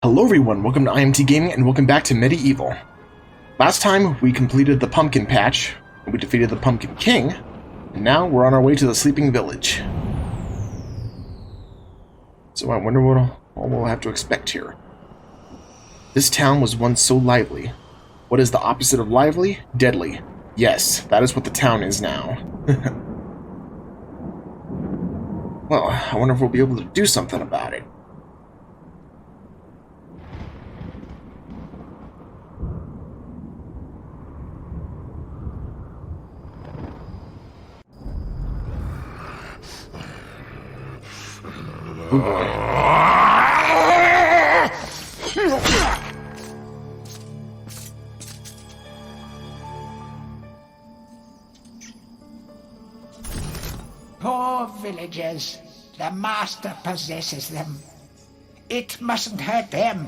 Hello everyone, welcome to I.M.TGaming and welcome back to Medieval. Last time we completed the pumpkin patch, and we defeated the Pumpkin King, and now we're on our way to the Sleeping Village. So I wonder what we'll have to expect here. This town was once so lively. What is the opposite of lively? Deadly. Yes, that is what the town is now. Well, I wonder if we'll be able to do something about it. Oh boy. Poor villagers. The master possesses them. It mustn't hurt them.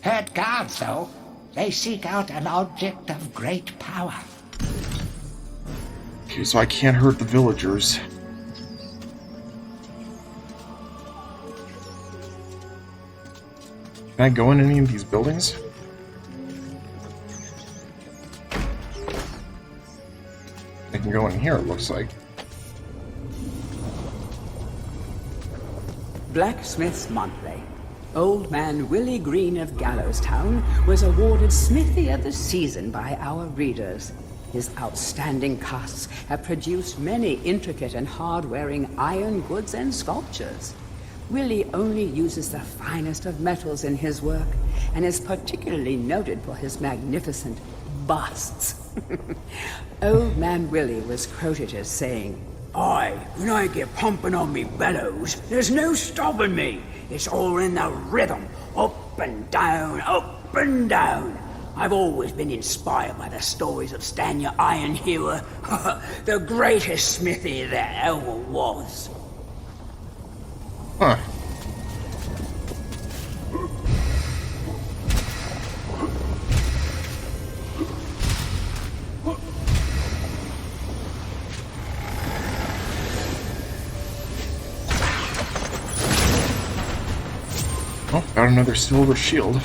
Hurt guards, though. They seek out an object of great power. Okay, so I can't hurt the villagers. Can I go in any of these buildings? I can go in here, it looks like. Blacksmith's Monthly. Old man Willie Green of Gallowstown was awarded Smithy of the Season by our readers. His outstanding casts have produced many intricate and hard-wearing iron goods and sculptures. Willie only uses the finest of metals in his work, and is particularly noted for his magnificent busts. Old man Willie was quoted as saying, "Aye, when I get pumping on me bellows, there's no stopping me. It's all in the rhythm, up and down, up and down. I've always been inspired by the stories of Stanya Ironhewer, the greatest smithy there ever was." Huh. Oh, got another silver shield.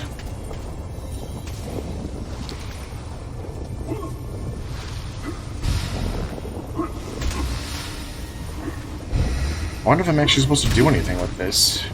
I wonder if I'm actually supposed to do anything with this.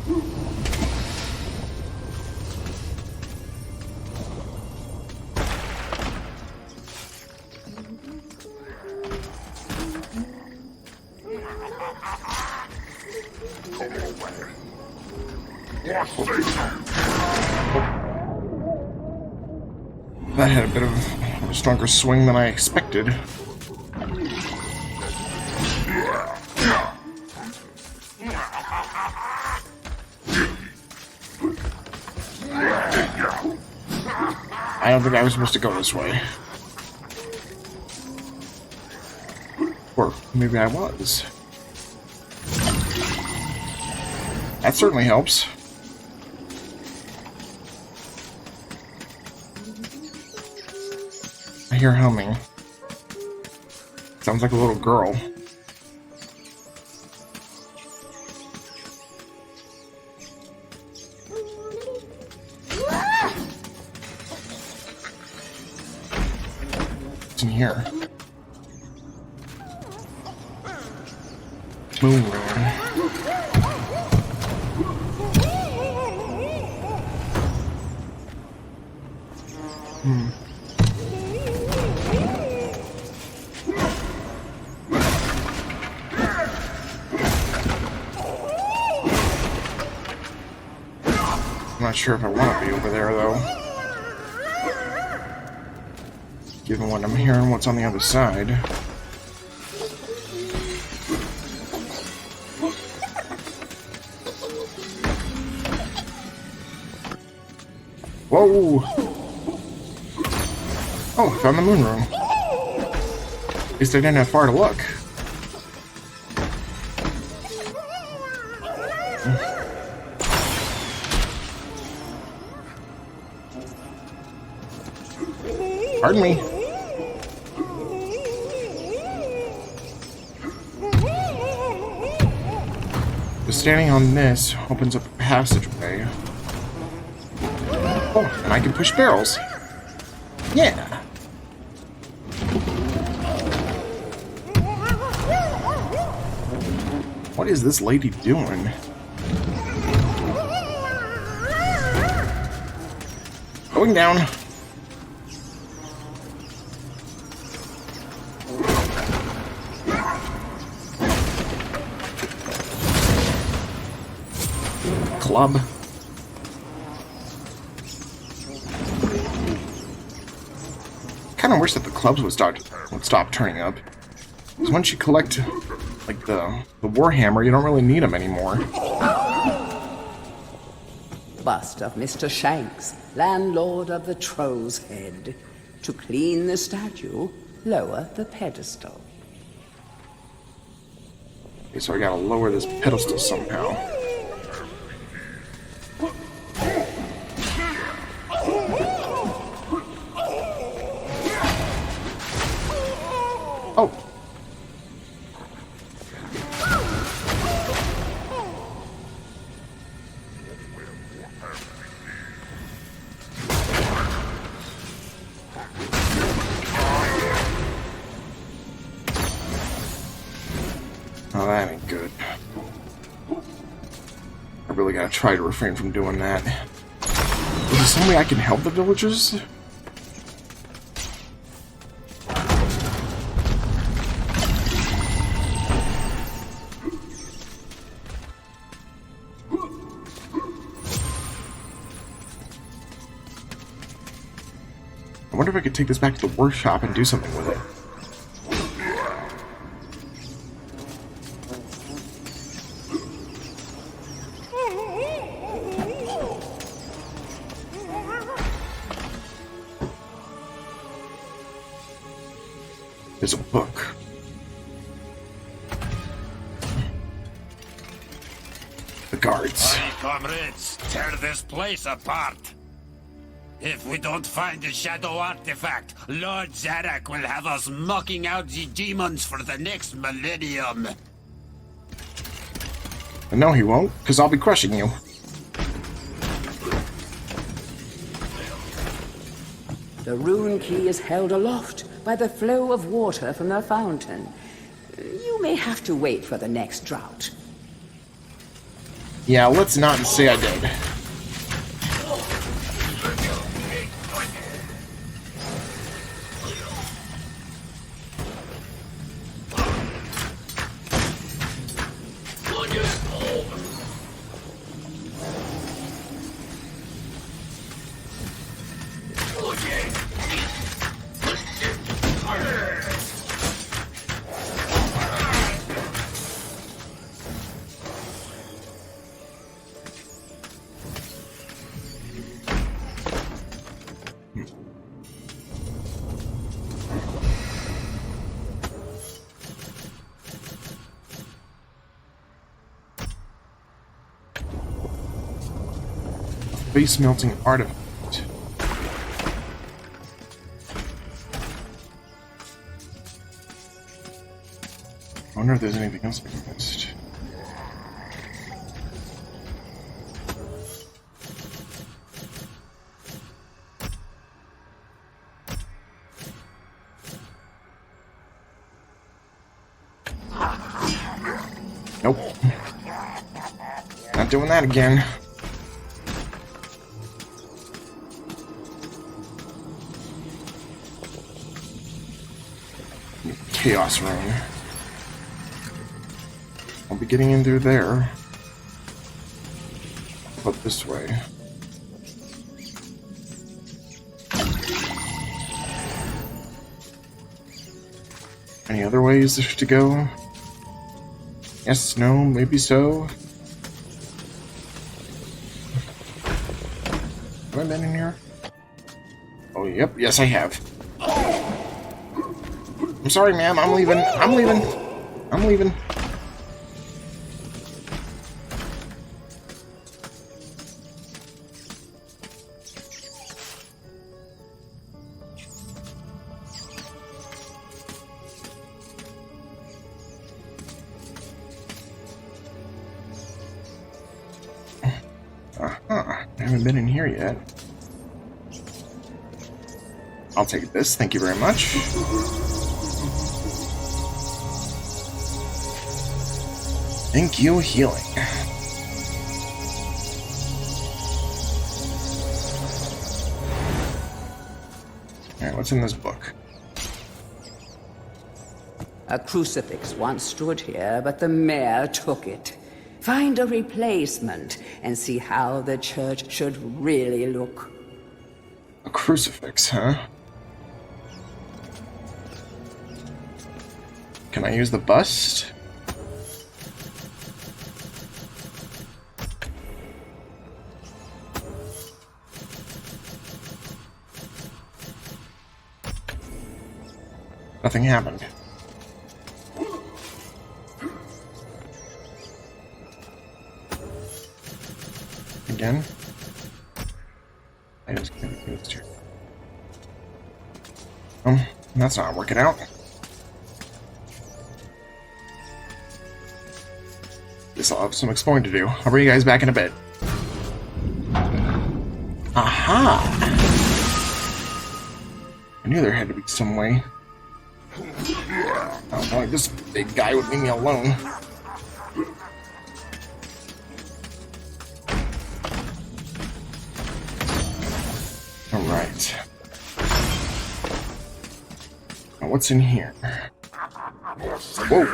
That had a bit of a stronger swing than I expected. I don't think I was supposed to go this way. Or maybe I was. That certainly helps. I hear humming. Sounds like a little girl. What's in here? Moon ruin. I'm not sure if I want to be over there, though. Given what I'm hearing, what's on the other side. Whoa! Oh, found the moon room. At least I didn't have far to look. Pardon me. Just standing on this opens up a passageway. Oh, and I can push barrels. Yeah. What is this lady doing? Going down. Club. Kind of wish that the clubs would stop turning up. Because once you collect, like, the Warhammer, you don't really need them anymore. Bust of Mr. Shanks, landlord of the Troll's Head. To clean the statue, lower the pedestal. Okay, so I gotta lower this pedestal somehow. Oh. Oh, that ain't good. I really gotta try to refrain from doing that. Is there some way I can help the villagers? I wonder if I could take this back to the workshop and do something with it. There's a book. The guards. Aye, comrades, tear this place apart. If we don't find the shadow artifact, Lord Zarek will have us mocking out the demons for the next millennium. No, he won't, because I'll be crushing you. The rune key is held aloft by the flow of water from the fountain. You may have to wait for the next drought. Yeah, let's not say I did. Face melting artifact. I wonder if there's anything else I missed. Nope. Not doing that again. Chaos Rune. I'll be getting in through there. But this way. Any other ways to go? Yes, no, maybe so. Have I been in here? Oh, yep, yes I have. I'm sorry, ma'am. I'm leaving. I'm leaving. I'm leaving. I haven't been in here yet. I'll take this. Thank you very much. Thank you, healing. Alright, what's in this book? A crucifix once stood here, but the mayor took it. Find a replacement and see how the church should really look. A crucifix, huh? Can I use the bust? Nothing happened. Again? I just can't do this here. That's not working out. Guess I'll have some exploring to do. I'll bring you guys back in a bit. Aha! I knew there had to be some way. I don't know, like this big guy would leave me alone. Alright. Now what's in here? Whoa!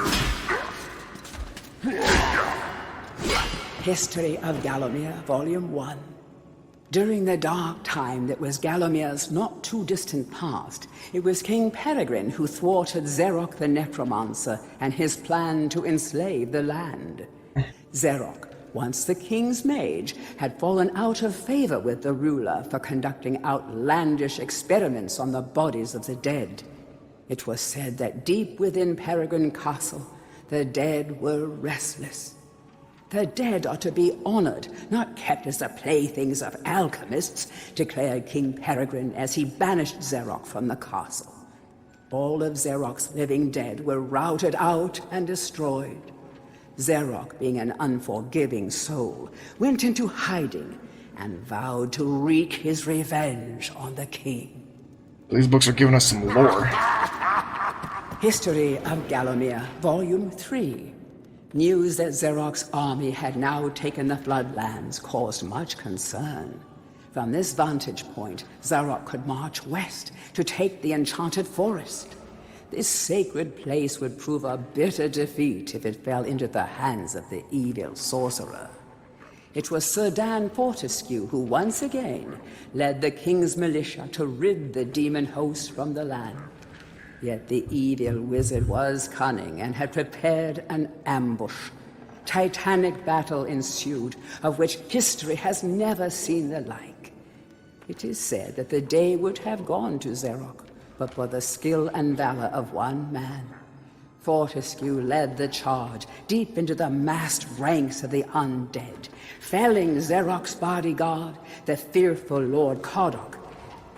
History of Gallowmere, Volume 1. During the dark time that was Gallomere's not too distant past, it was King Peregrine who thwarted Xeroc the Necromancer and his plan to enslave the land. Xeroc, once the king's mage, had fallen out of favor with the ruler for conducting outlandish experiments on the bodies of the dead. It was said that deep within Peregrine Castle, the dead were restless. The dead are to be honored, not kept as the playthings of alchemists, declared King Peregrine as he banished Xeroc from the castle. All of Xeroc's living dead were routed out and destroyed. Xeroc, being an unforgiving soul, went into hiding and vowed to wreak his revenge on the king. These books are giving us some lore. History of Gallowmere, Volume 3. News that Xeroc's army had now taken the Floodlands caused much concern. From this vantage point, Xeroc could march west to take the Enchanted Forest. This sacred place would prove a bitter defeat if it fell into the hands of the evil sorcerer. It was Sir Dan Fortescue who once again led the king's militia to rid the demon host from the land. Yet the evil wizard was cunning and had prepared an ambush. Titanic battle ensued, of which history has never seen the like. It is said that the day would have gone to Xeroc, but for the skill and valor of one man. Fortescue led the charge deep into the massed ranks of the undead, felling Xeroc's bodyguard, the fearful Lord Coddoc,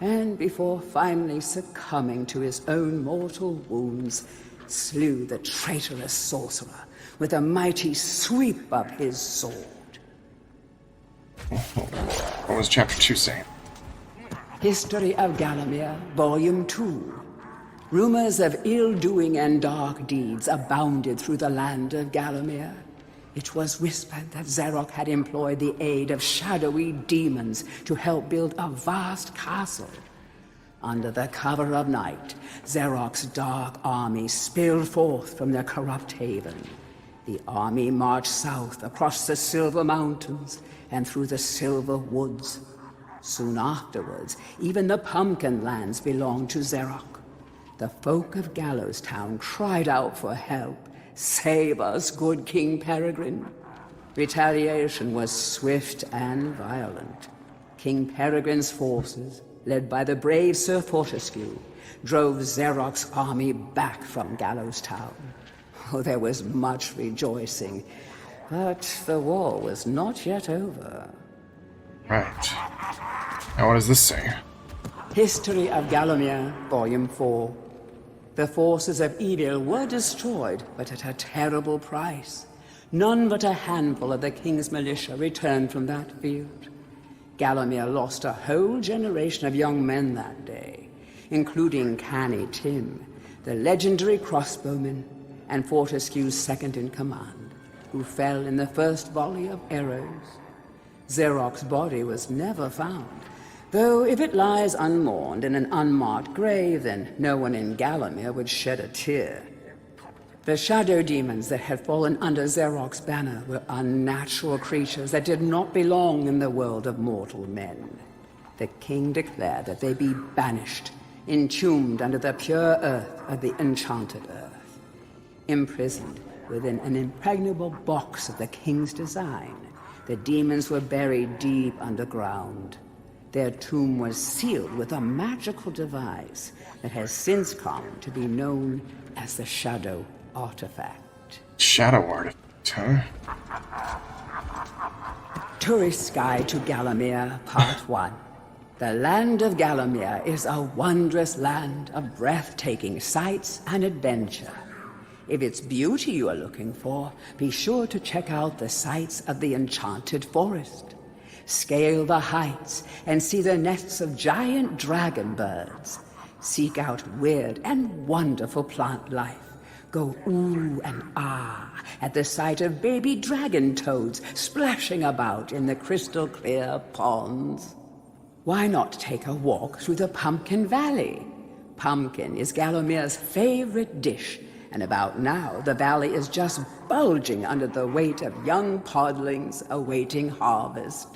and before finally succumbing to his own mortal wounds, slew the traitorous sorcerer with a mighty sweep of his sword. What was chapter 2 saying? History of Gallowmere, Volume 2. Rumors of ill-doing and dark deeds abounded through the land of Gallowmere. It was whispered that Xeroc had employed the aid of shadowy demons to help build a vast castle. Under the cover of night, Xeroc's dark army spilled forth from their corrupt haven. The army marched south across the Silver Mountains and through the Silver Woods. Soon afterwards, even the Pumpkin Lands belonged to Xeroc. The folk of Gallows Town cried out for help. Save us, good King Peregrine. Retaliation was swift and violent. King Peregrine's forces, led by the brave Sir Fortescue, drove Xeroc's army back from Gallows Town. Oh, there was much rejoicing, but the war was not yet over. Right. Now what does this say? History of Gallowmere, Volume 4. The forces of evil were destroyed, but at a terrible price. None but a handful of the king's militia returned from that field. Gallowmere lost a whole generation of young men that day. including Canny Tim, the legendary crossbowman, and Fortescue's second-in-command, who fell in the first volley of arrows. Xeroc's body was never found, though if it lies unmourned in an unmarked grave, then no one in Gallowmere would shed a tear. The shadow demons that had fallen under Xeroc's banner were unnatural creatures that did not belong in the world of mortal men. The king declared that they be banished, entombed under the pure earth of the enchanted earth. Imprisoned within an impregnable box of the king's design, the demons were buried deep underground. Their tomb was sealed with a magical device that has since come to be known as the Shadow Artifact. Shadow Artifact, huh? Tourist's Guide to Gallowmere, Part 1. The land of Gallowmere is a wondrous land of breathtaking sights and adventure. If it's beauty you are looking for, be sure to check out the sights of the Enchanted Forest. Scale the heights and see the nests of giant dragon birds. Seek out weird and wonderful plant life. Go ooh and ah at the sight of baby dragon toads splashing about in the crystal clear ponds. Why not take a walk through the Pumpkin Valley? Pumpkin is Gallowmere's favorite dish, and about now the valley is just bulging under the weight of young podlings awaiting harvest.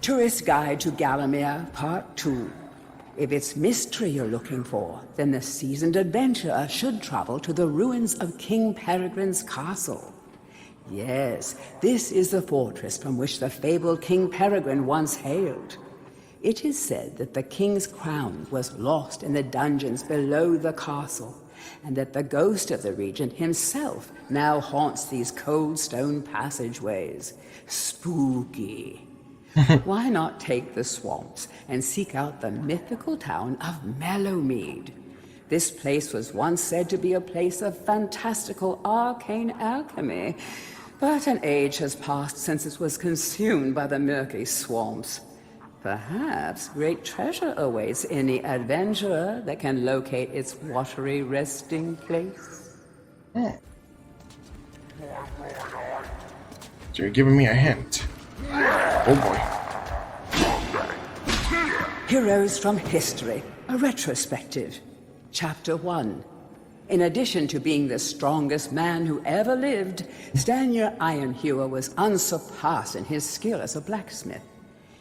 Tourist Guide to Gallowmere, Part 2. If it's mystery you're looking for, then the seasoned adventurer should travel to the ruins of King Peregrine's castle. Yes, this is the fortress from which the fabled King Peregrine once hailed. It is said that the king's crown was lost in the dungeons below the castle, and that the ghost of the regent himself now haunts these cold stone passageways. Spooky. Why not take the swamps and seek out the mythical town of Mellowmead? This place was once said to be a place of fantastical arcane alchemy, but an age has passed since it was consumed by the murky swamps. Perhaps great treasure awaits any adventurer that can locate its watery resting place. So you're giving me a hint. Oh boy. Heroes from History, a retrospective. Chapter 1. In addition to being the strongest man who ever lived, Stanier Ironhewer was unsurpassed in his skill as a blacksmith.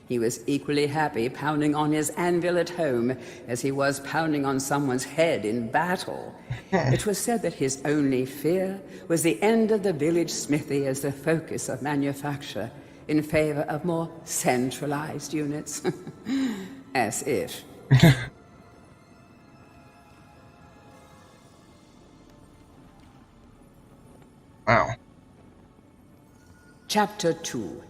He was equally happy pounding on his anvil at home as he was pounding on someone's head in battle. It was said that his only fear was the end of the village smithy as the focus of manufacture, in favor of more centralized units. As if. Wow. Chapter 2.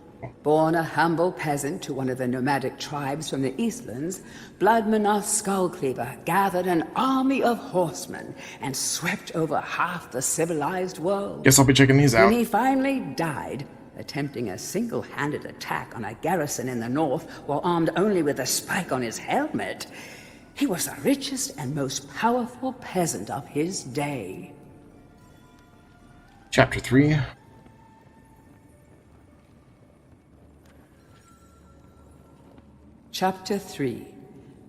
Born a humble peasant to one of the nomadic tribes from the Eastlands, Bloodmanoth Skullcleaver gathered an army of horsemen and swept over half the civilized world. Guess I'll be checking these out. When he finally died, attempting a single-handed attack on a garrison in the north while armed only with a spike on his helmet, he was the richest and most powerful peasant of his day. Chapter 3. Chapter 3.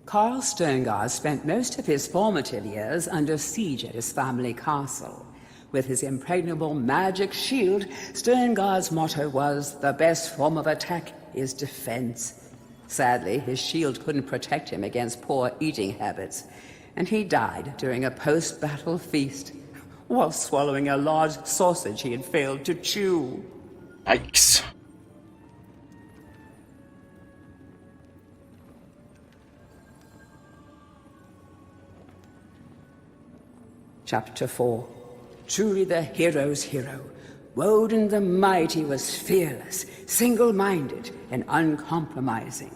Karl Sterngard spent most of his formative years under siege at his family castle. With his impregnable magic shield, Sterngard's motto was, "The best form of attack is defense." Sadly, his shield couldn't protect him against poor eating habits, and he died during a post-battle feast while swallowing a large sausage he had failed to chew. Yikes. Chapter 4. Truly the hero's hero, Woden the Mighty was fearless, single-minded, and uncompromising.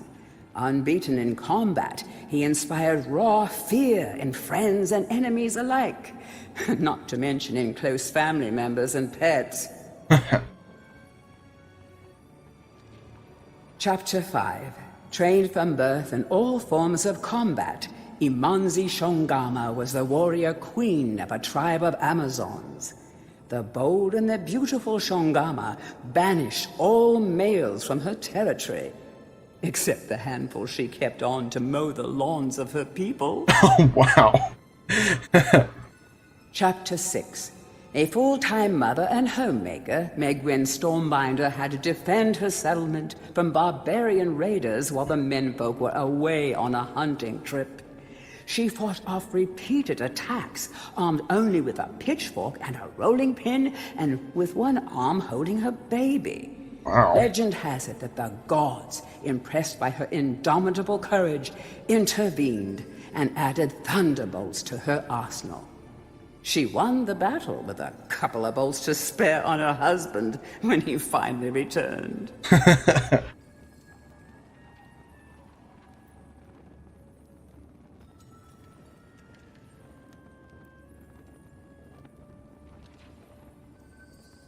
Unbeaten in combat, he inspired raw fear in friends and enemies alike, not to mention in close family members and pets. Chapter 5. Trained from birth in all forms of combat, I.M.TGaming was the warrior queen of a tribe of Amazons. The bold and the beautiful Shongama banished all males from her territory, except the handful she kept on to mow the lawns of her people. Oh, wow. Chapter 6. A full-time mother and homemaker, Megwin Stormbinder had to defend her settlement from barbarian raiders while the menfolk were away on a hunting trip. She fought off repeated attacks, armed only with a pitchfork and a rolling pin, and with one arm holding her baby. Wow. Legend has it that the gods, impressed by her indomitable courage, intervened and added thunderbolts to her arsenal. She won the battle with a couple of bolts to spare on her husband when he finally returned.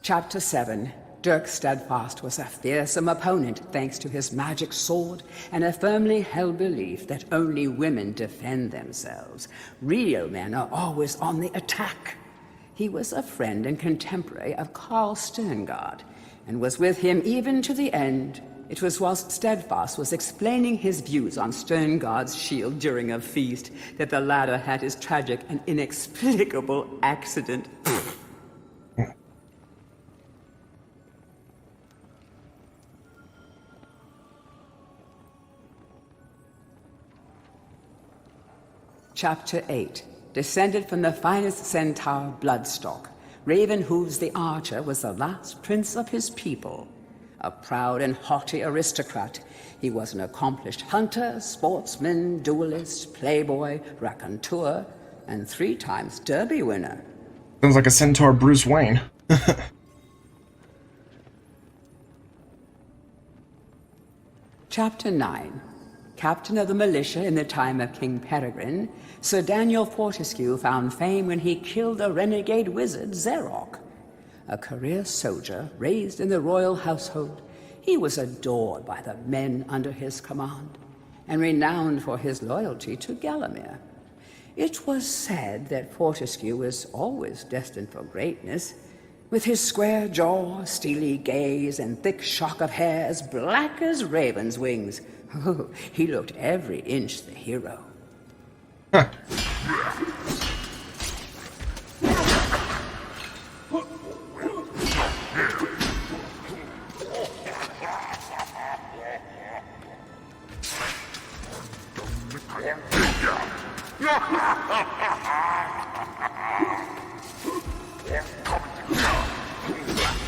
Chapter 7. Dirk Steadfast was a fearsome opponent thanks to his magic sword and a firmly held belief that only women defend themselves. Real men are always on the attack. He was a friend and contemporary of Carl Sterngard, and was with him even to the end. It was whilst Steadfast was explaining his views on Sterngard's shield during a feast that the latter had his tragic and inexplicable accident. Chapter 8. Descended from the finest centaur Bloodstock, Ravenhooves the Archer was the last prince of his people. A proud and haughty aristocrat, he was an accomplished hunter, sportsman, duelist, playboy, raconteur, and 3 times Derby winner. Sounds like a centaur Bruce Wayne. Chapter 9. Captain of the militia in the time of King Peregrine, Sir Daniel Fortescue found fame when he killed the renegade wizard Zerok. A career soldier raised in the royal household, he was adored by the men under his command, and renowned for his loyalty to Galamir. It was said that Fortescue was always destined for greatness. With his square jaw, steely gaze, and thick shock of hair as black as raven's wings, oh, he looked every inch the hero. Huh.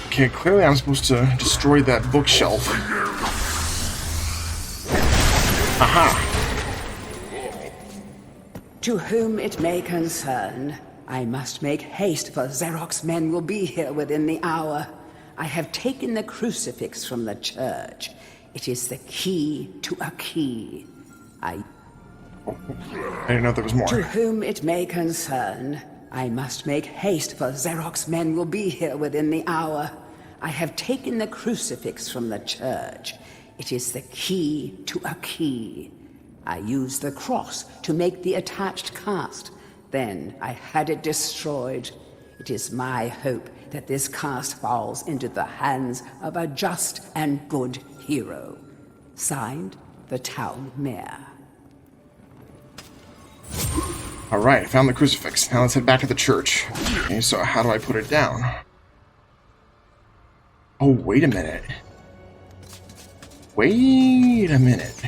Okay, clearly I'm supposed to destroy that bookshelf. Aha! To whom it may concern, I must make haste, for Zerok's men will be here within the hour. I have taken the crucifix from the church. It is the key to a key. I didn't know there was more. To whom it may concern, I must make haste, for Zerok's men will be here within the hour. I have taken the crucifix from the church. It is the key to a key. I used the cross to make the attached cast. Then I had it destroyed. It is my hope that this cast falls into the hands of a just and good hero. Signed, the town mayor. Alright, I found the crucifix. Now let's head back to the church. Okay, so how do I put it down? Oh, wait a minute. Wait a minute.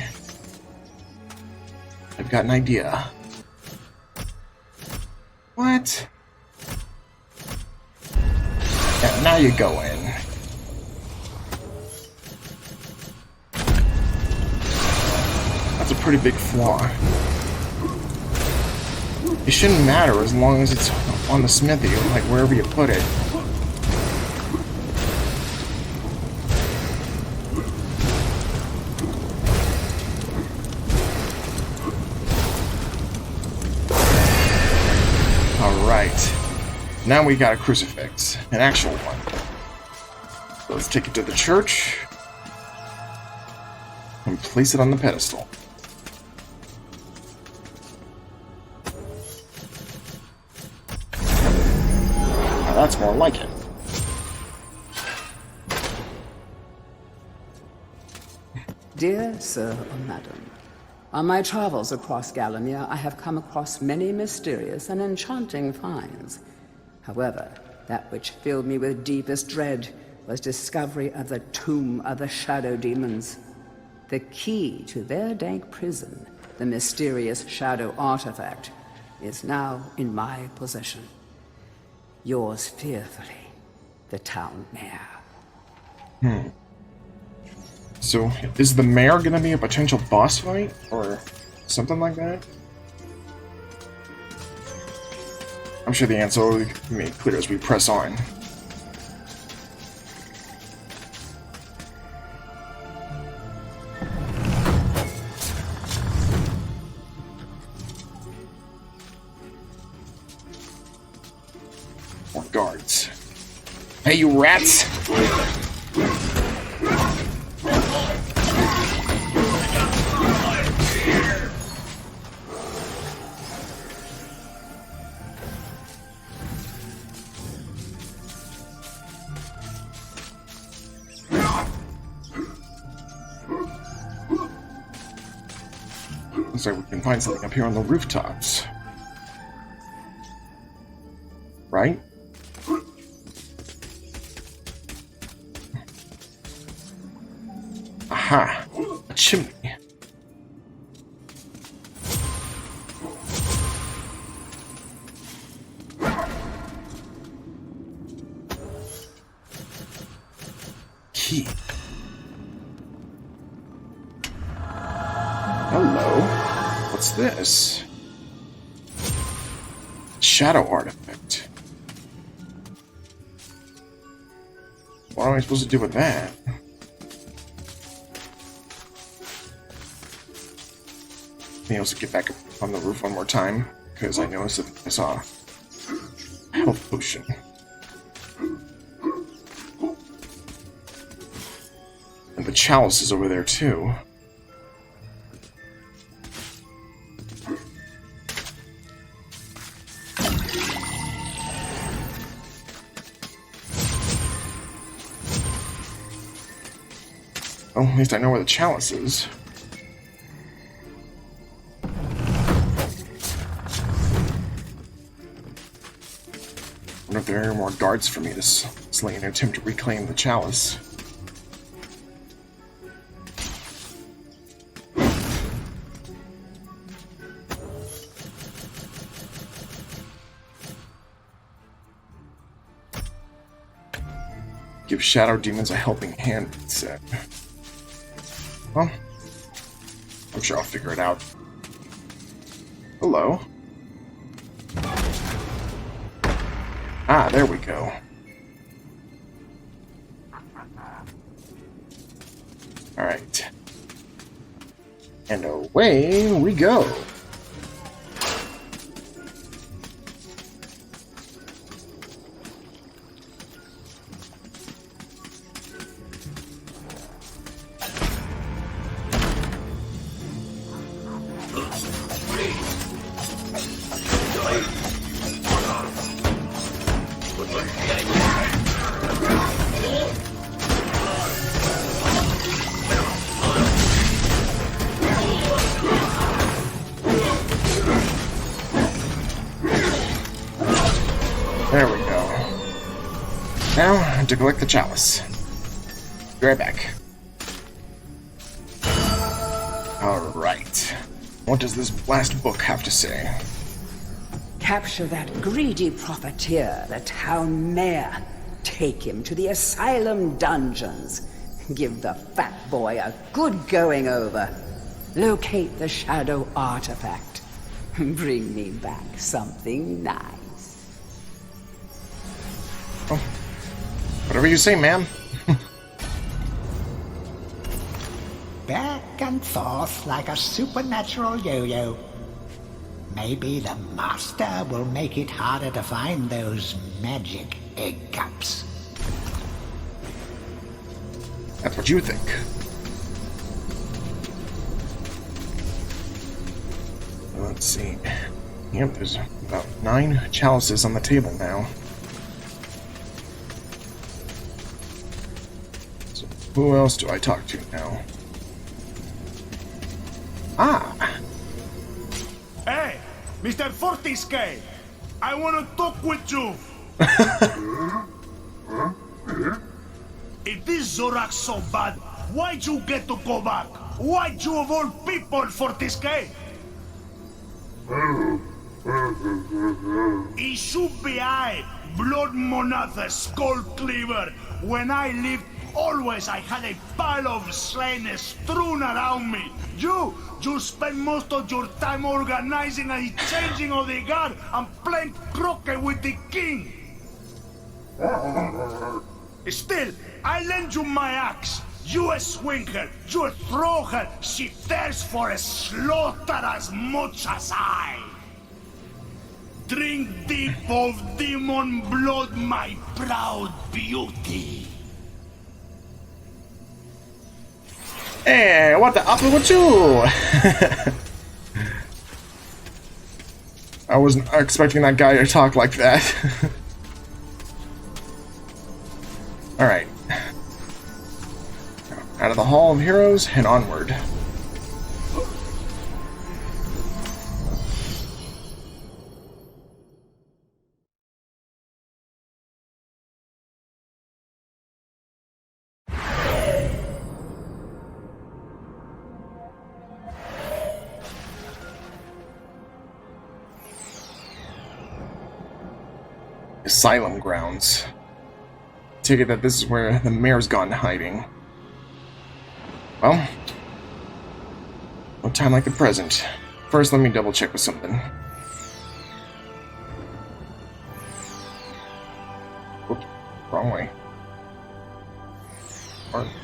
I've got an idea. What? Yeah, now you go in. That's a pretty big flaw. It shouldn't matter as long as it's on the smithy, like wherever you put it. Alright. Now we got a crucifix. An actual one. So let's take it to the church. and place it on the pedestal. Now that's more like it. Dear Sir or Madam, on my travels across Galamir, I have come across many mysterious and enchanting finds. However, that which filled me with deepest dread was discovery of the tomb of the Shadow Demons. The key to their dank prison, the mysterious Shadow Artifact, is now in my possession. Yours fearfully, the Town Mayor. So, is the mayor gonna be a potential boss fight? Or something like that? I'm sure the answer will be made clear as we press on. More guards. Hey, you rats! Looks like we can find something up here on the rooftops. Right? Aha! A chimney. Key. Hello. What's this? Shadow artifact. What am I supposed to do with that? Let me also get back up on the roof one more time, because I noticed that I saw a health potion. And the chalice is over there too. Oh, at least I know where the chalice is. I wonder if there are any more guards for me to slay in an attempt to reclaim the chalice. Give shadow demons a helping hand, it said. Well, I'm sure I'll figure it out. Hello. Ah, there we go. Alright. And away we go. There we go. Now, to collect the chalice. Be right back. Alright. What does this blast book have to say? Capture that greedy profiteer, the Town Mayor. Take him to the Asylum dungeons. Give the fat boy a good going over. Locate the Shadow Artifact. Bring me back something nice. Oh, whatever you say, ma'am. Back and forth like a supernatural yo-yo. Maybe the master will make it harder to find those magic egg cups. That's what you think. Let's see. Yep, there's about 9 chalices on the table now. So who else do I talk to now? Ah! Hey, Mr. Fortisque, I want to talk with you. If this Zorak so bad, why'd you get to go back? Why'd you of all people, Fortisque? He should be I, Blood Monatha, Skull Cleaver. When I lived, always I had a pile of slain strewn around me. You spend most of your time organizing a changing of the guard and playing croquet with the king. Still, I lend you my axe. You swing her, you throw her. She thirsts for a slaughter as much as I. Drink deep of demon blood, my proud beauty. Hey, what the up with you? I wasn't expecting that guy to talk like that. Alright. Out of the Hall of Heroes and onward. Asylum grounds. Take it that this is where the mayor's gone hiding. Well, no time like the present. First, let me double check with something. Whoops, wrong way.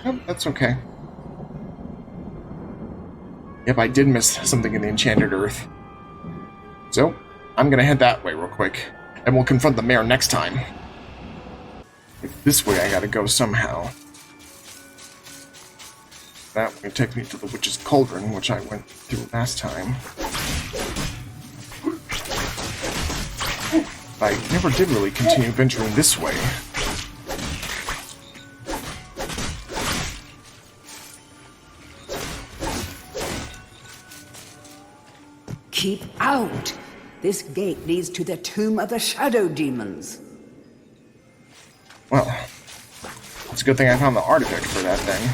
Yep, that's okay. Yep, I did miss something in the Enchanted Earth. So, I'm gonna head that way real quick, and we'll confront the mayor next time. This way I gotta go somehow. That way takes me to the Witch's Cauldron, which I went through last time. I never did really continue venturing this way. Keep out! This gate leads to the tomb of the shadow demons. Well, it's a good thing I found the artifact for that thing.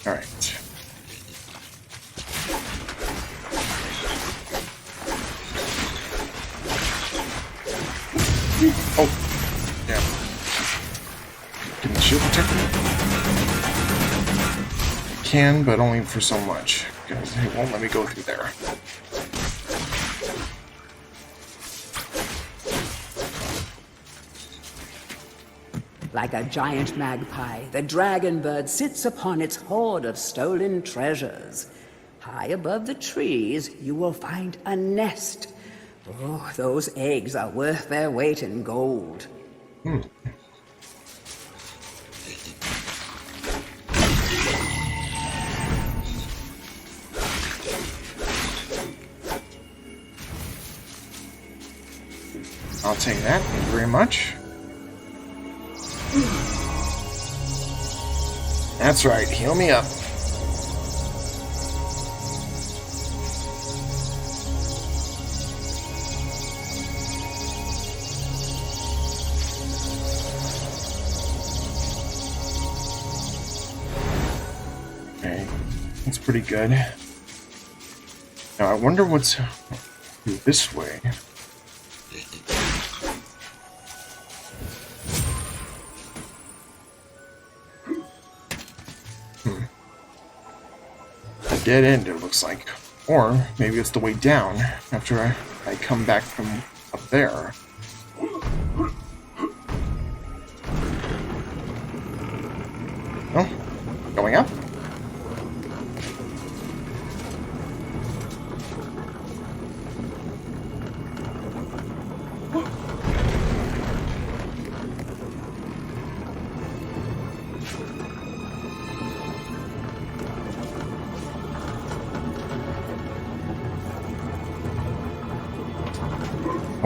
Alright. Oh, damn. Can the shield protect me? Can, but only for so much. Because it won't let me go through there. Like a giant magpie, the dragon bird sits upon its hoard of stolen treasures. High above the trees, you will find a nest. Oh, those eggs are worth their weight in gold. I'll take that, thank you very much. That's right, heal me up. Okay, that's pretty good. Now I wonder what's through this way. Dead end, it looks like. Or maybe it's the way down after I come back from up there. Oh, going up?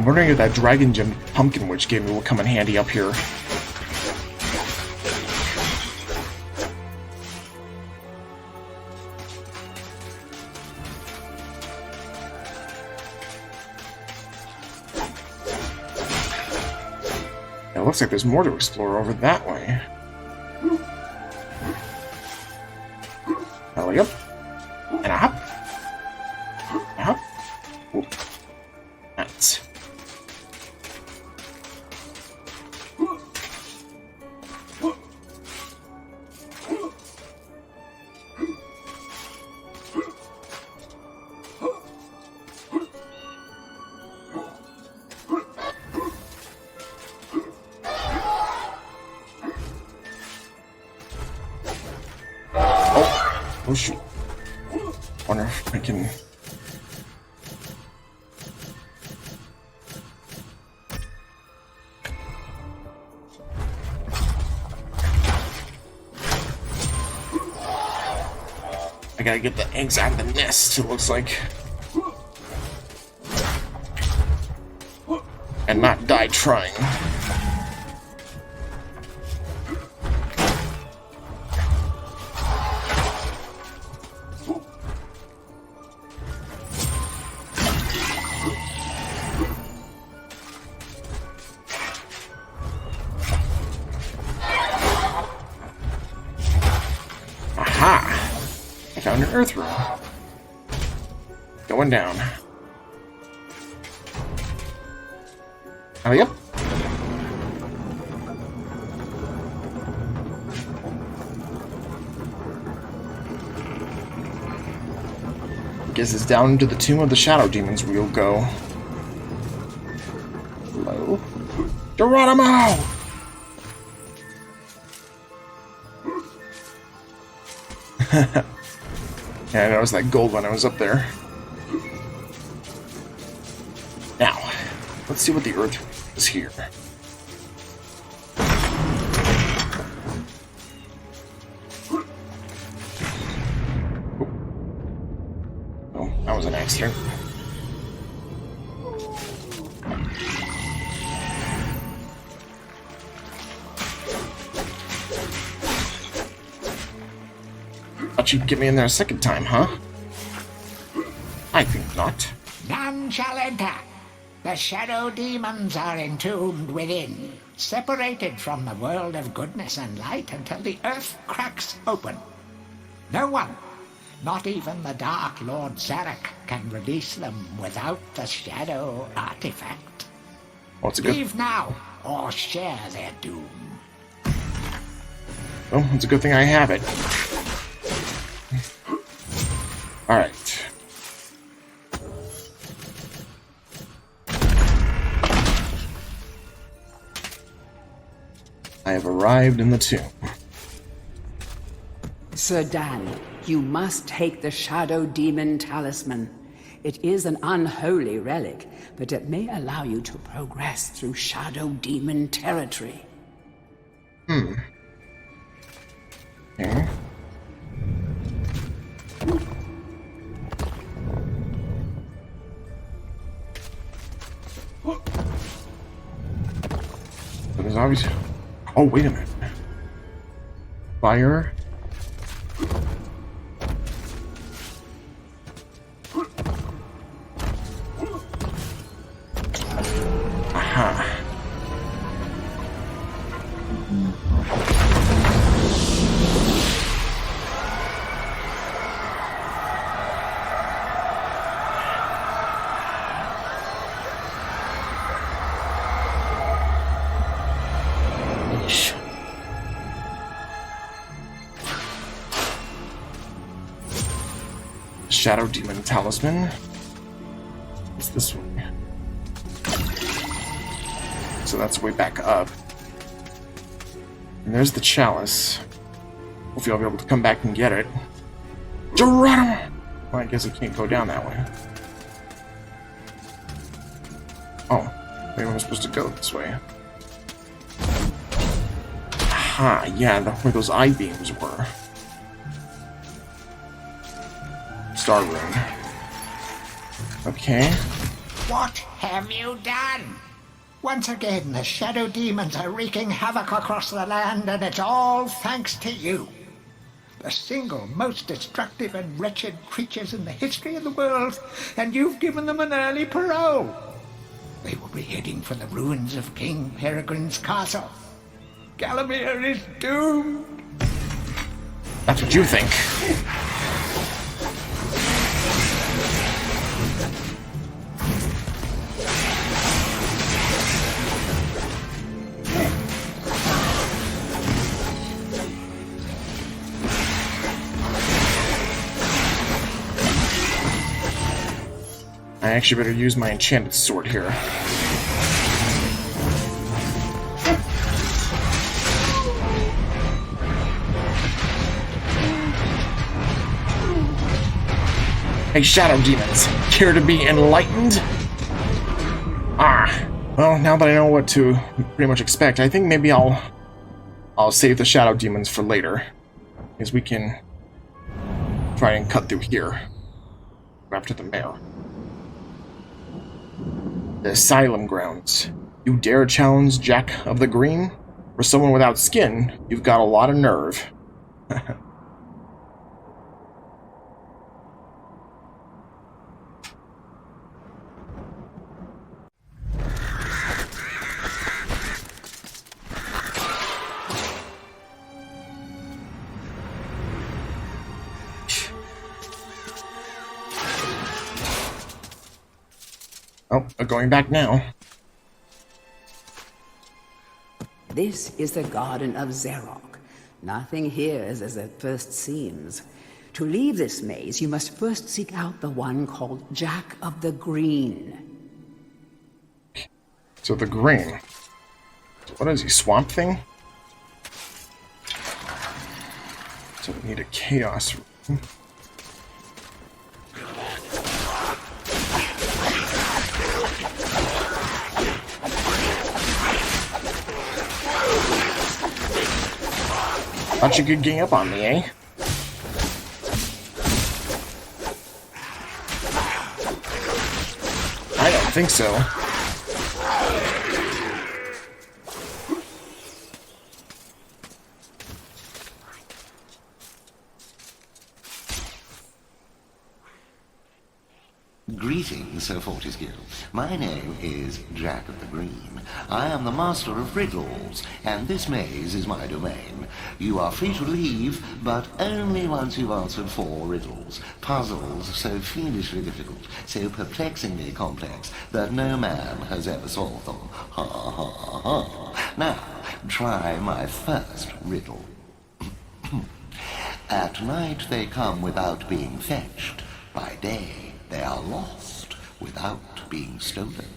I'm wondering if that dragon gem pumpkin witch gave me will come in handy up here. It looks like there's more to explore over that way. Belly up. And a hop. A hop. Ooh. Nice. Oh shoot. Wonder if I can... I gotta get the eggs out of the nest, it looks like. And not die trying. Found an earth room. Going down. Oh, yep. Guess it's down into the tomb of the shadow demons we'll go. Hello? Geronimo! Yeah, I noticed that gold when I was up there. Now, let's see what the earth is here. Oh, that was an accident. Thought you'd get me in there a second time, huh? I think not. None shall enter. The shadow demons are entombed within, separated from the world of goodness and light until the earth cracks open. No one, not even the Dark Lord Zarek, can release them without the shadow artifact. Well, it's a good... Leave now, or share their doom. Well, it's a good thing I have it. Alright. I have arrived in the tomb. Sir Dan, you must take the Shadow Demon Talisman. It is an unholy relic, but it may allow you to progress through Shadow Demon territory. Okay. There's obviously... Oh, wait a minute. Fire. Aha. Shadow Demon Talisman. What's this one? So that's way back up. And there's the chalice. Hopefully I'll be able to come back and get it. Geronimo! Well, I guess I can't go down that way. Oh, maybe I'm supposed to go this way. Aha, yeah, where those eye beams were. Star room. Okay. What have you done? Once again, the shadow demons are wreaking havoc across the land, and it's all thanks to you. The single most destructive and wretched creatures in the history of the world, and you've given them an early parole. They will be heading for the ruins of King Peregrine's castle. Galamir is doomed. That's what you think. I actually better use my enchanted sword here. Hey, shadow demons, care to be enlightened? Well, now that I know what to pretty much expect, I think maybe I'll save the shadow demons for later, because we can try and cut through here after the mayor. The Asylum grounds. You dare challenge Jack of the Green? For someone without skin, you've got a lot of nerve. Oh, going back now. This is the Garden of Zarok. Nothing here is as it first seems. To leave this maze, you must first seek out the one called Jack of the Green. So the green. What is he, Swamp Thing? So we need a chaos room. Thought you could gang up on me, eh? I don't think so. Greetings, Sir Fortescue. My name is Jack of the Green. I am the master of riddles, and this maze is my domain. You are free to leave, but only once you've answered 4 riddles. Puzzles so fiendishly difficult, so perplexingly complex, that no man has ever solved them. Ha ha ha. Now, try my first riddle. At night they come without being fetched. By day they are lost without being stolen.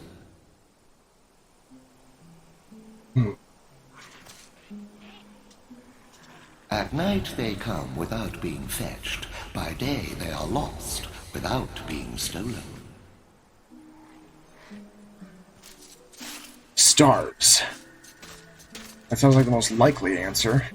At night they come without being fetched. By day they are lost without being stolen. Stars. That sounds like the most likely answer.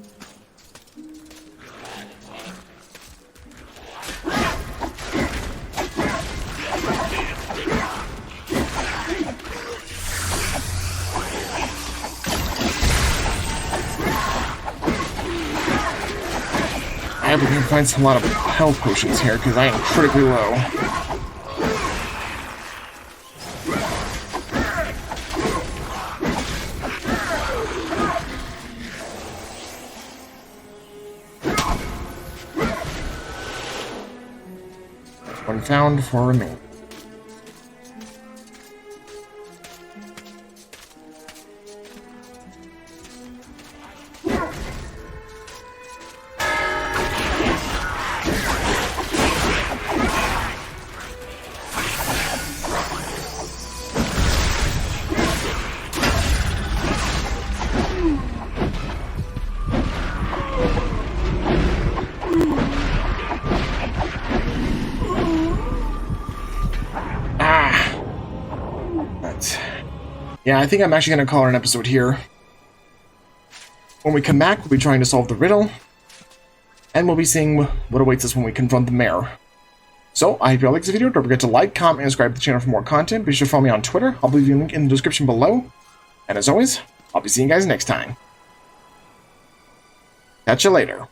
I hope we can find a lot of health potions here, because I am critically low. One found, 4 remain. Yeah, I think I'm actually going to call it an episode here. When we come back, we'll be trying to solve the riddle, and we'll be seeing what awaits us when we confront the mayor. So, I hope you all like this video. Don't forget to like, comment, and subscribe to the channel for more content. Be sure to follow me on Twitter. I'll leave you a link in the description below. And as always, I'll be seeing you guys next time. Catch you later.